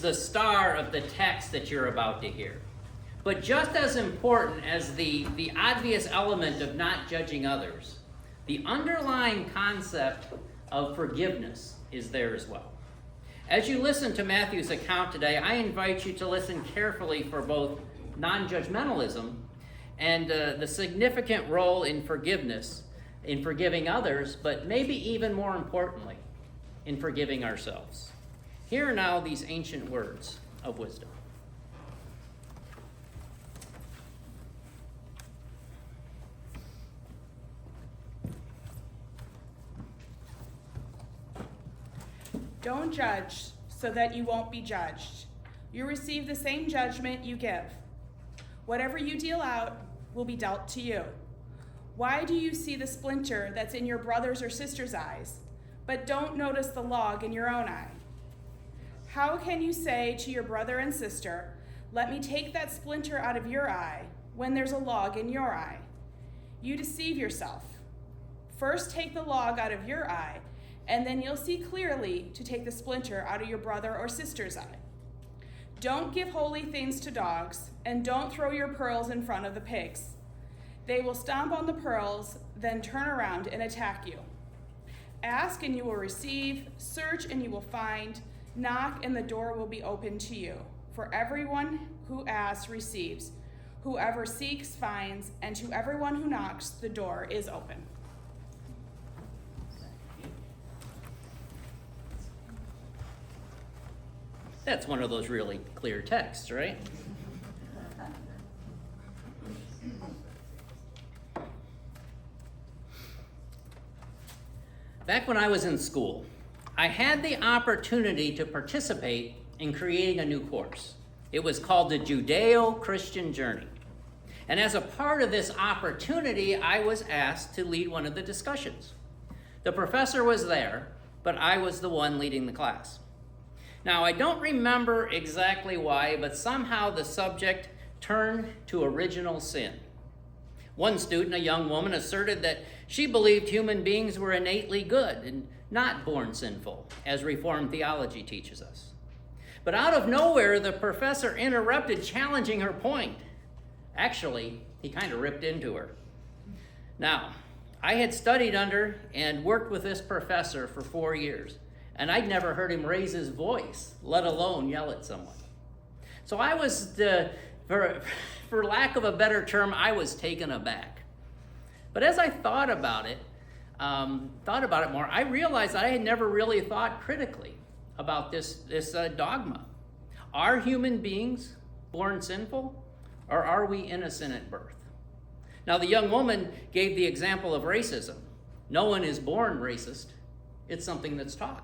the star of the text that you're about to hear. But just as important as the obvious element of not judging others, the underlying concept of forgiveness is there as well. As you listen to Matthew's account today, I invite you to listen carefully for both non-judgmentalism and the significant role in forgiveness, in forgiving others, but maybe even more importantly, in forgiving ourselves. Hear now these ancient words of wisdom. Don't judge so that you won't be judged. You receive the same judgment you give. Whatever you deal out will be dealt to you. Why do you see the splinter that's in your brother's or sister's eyes, but don't notice the log in your own eye? How can you say to your brother and sister, "Let me take that splinter out of your eye," when there's a log in your eye? You deceive yourself. First take the log out of your eye, and then you'll see clearly to take the splinter out of your brother or sister's eye. Don't give holy things to dogs, and don't throw your pearls in front of the pigs. They will stomp on the pearls, then turn around and attack you. Ask and you will receive, search and you will find, knock and the door will be opened to you. For everyone who asks receives, whoever seeks finds, and to everyone who knocks the door is open. That's one of those really clear texts, right? Back when I was in school, I had the opportunity to participate in creating a new course. It was called the Judeo-Christian Journey. And as a part of this opportunity, I was asked to lead one of the discussions. The professor was there, but I was the one leading the class. Now, I don't remember exactly why, but somehow the subject turned to original sin. One student, a young woman, asserted that she believed human beings were innately good and not born sinful, as Reformed theology teaches us. But out of nowhere, the professor interrupted, challenging her point. Actually, he kind of ripped into her. Now, I had studied under and worked with this professor for 4 years, and I'd never heard him raise his voice, let alone yell at someone. So I was, for lack of a better term, I was taken aback. But as I thought about it more, I realized that I had never really thought critically about this dogma. Are human beings born sinful, or are we innocent at birth? Now, the young woman gave the example of racism. No one is born racist. It's something that's taught.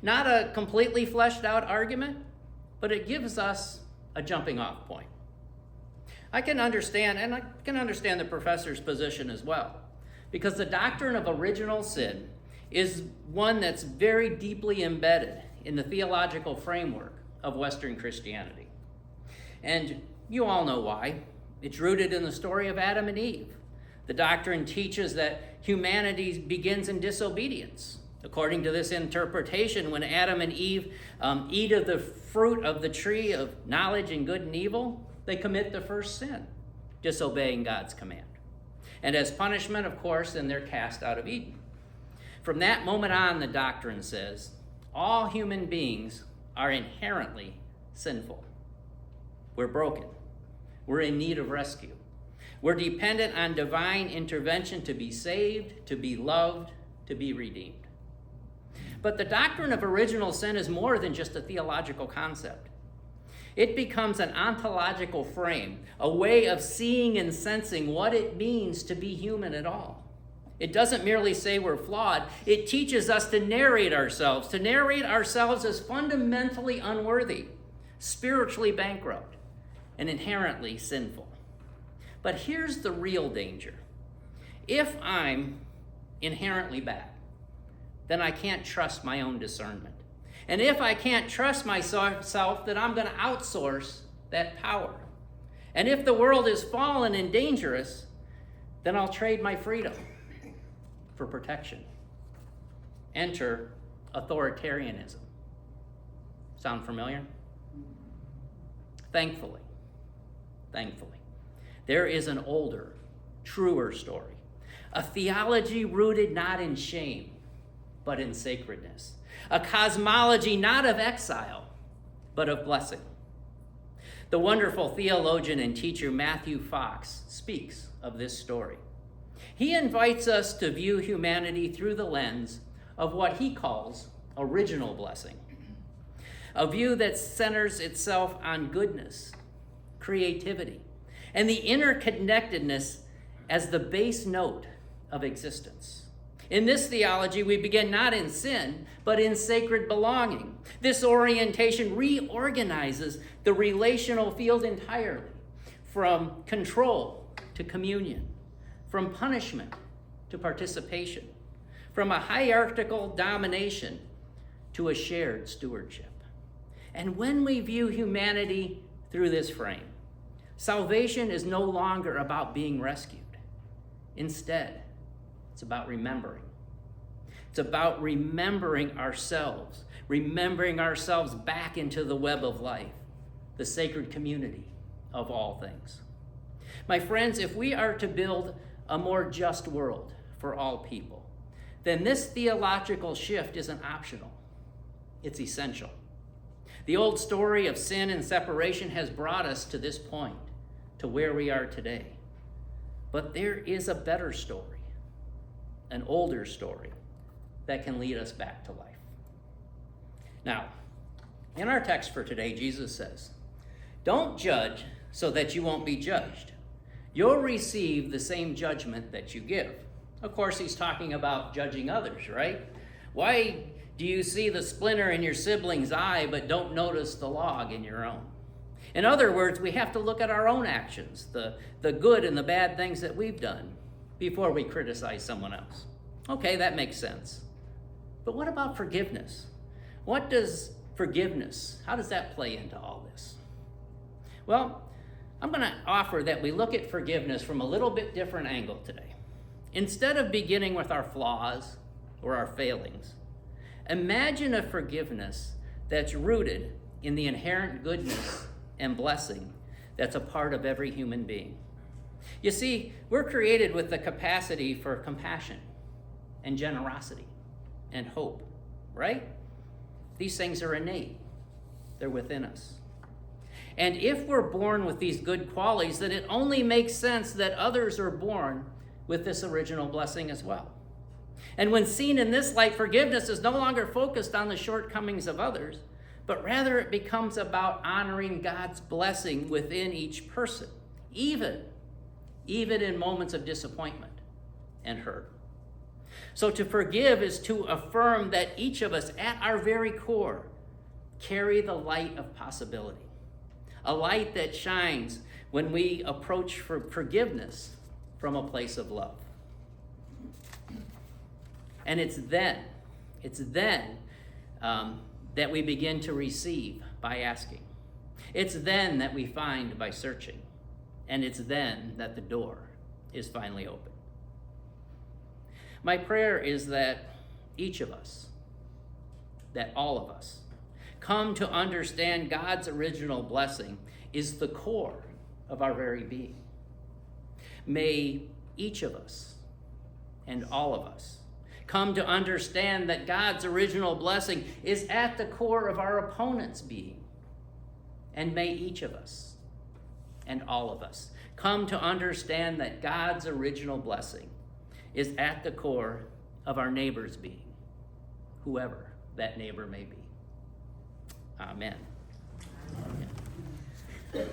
Not a completely fleshed out argument, but it gives us a jumping off point. I can understand the professor's position as well, because the doctrine of original sin is one that's very deeply embedded in the theological framework of Western Christianity. And you all know why. It's rooted in the story of Adam and Eve. The doctrine teaches that humanity begins in disobedience. According to this interpretation, when Adam and Eve eat of the fruit of the tree of knowledge and good and evil, they commit the first sin, disobeying God's command. And as punishment, of course, then they're cast out of Eden. From that moment on, the doctrine says, all human beings are inherently sinful. We're broken. We're in need of rescue. We're dependent on divine intervention to be saved, to be loved, to be redeemed. But the doctrine of original sin is more than just a theological concept. It becomes an ontological frame, a way of seeing and sensing what it means to be human at all. It doesn't merely say we're flawed. It teaches us to narrate ourselves as fundamentally unworthy, spiritually bankrupt, and inherently sinful. But here's the real danger. If I'm inherently bad, then I can't trust my own discernment. And if I can't trust myself, then I'm going to outsource that power. And if the world is fallen and dangerous, then I'll trade my freedom for protection. Enter authoritarianism. Sound familiar? Thankfully, there is an older, truer story. A theology rooted not in shame, but in sacredness. A cosmology not of exile, but of blessing. The wonderful theologian and teacher Matthew Fox speaks of this story. He invites us to view humanity through the lens of what he calls original blessing. A view that centers itself on goodness, creativity, and the interconnectedness as the base note of existence. In this theology, we begin not in sin, but in sacred belonging. This orientation reorganizes the relational field entirely, from control to communion, from punishment to participation, from a hierarchical domination to a shared stewardship. And when we view humanity through this frame, salvation is no longer about being rescued. Instead, it's about remembering. It's about remembering ourselves back into the web of life, the sacred community of all things. My friends, if we are to build a more just world for all people, then this theological shift isn't optional. It's essential. The old story of sin and separation has brought us to this point, to where we are today. But there is a better story, an older story, that can lead us back to life. Now, in our text for today, Jesus says, "Don't judge so that you won't be judged. You'll receive the same judgment that you give." Of course, he's talking about judging others, right? Why do you see the splinter in your sibling's eye but don't notice the log in your own? In other words, we have to look at our own actions, the good and the bad things that we've done, before we criticize someone else. Okay, that makes sense. But what about forgiveness? How does that play into all this? Well, I'm going to offer that we look at forgiveness from a little bit different angle today. Instead of beginning with our flaws or our failings, imagine a forgiveness that's rooted in the inherent goodness and blessing that's a part of every human being. You see, we're created with the capacity for compassion and generosity and hope, right? These things are innate. They're within us. And if we're born with these good qualities, then it only makes sense that others are born with this original blessing as well. And when seen in this light, forgiveness is no longer focused on the shortcomings of others, but rather it becomes about honoring God's blessing within each person, even in moments of disappointment and hurt. So to forgive is to affirm that each of us, at our very core, carry the light of possibility, a light that shines when we approach forgiveness from a place of love. And it's then that we begin to receive by asking. It's then that we find by searching. And it's then that the door is finally open. My prayer is that each of us, that all of us, come to understand God's original blessing is the core of our very being. May each of us and all of us come to understand that God's original blessing is at the core of our opponent's being. And may each of us and all of us come to understand that God's original blessing is at the core of our neighbor's being, whoever that neighbor may be. Amen. Amen.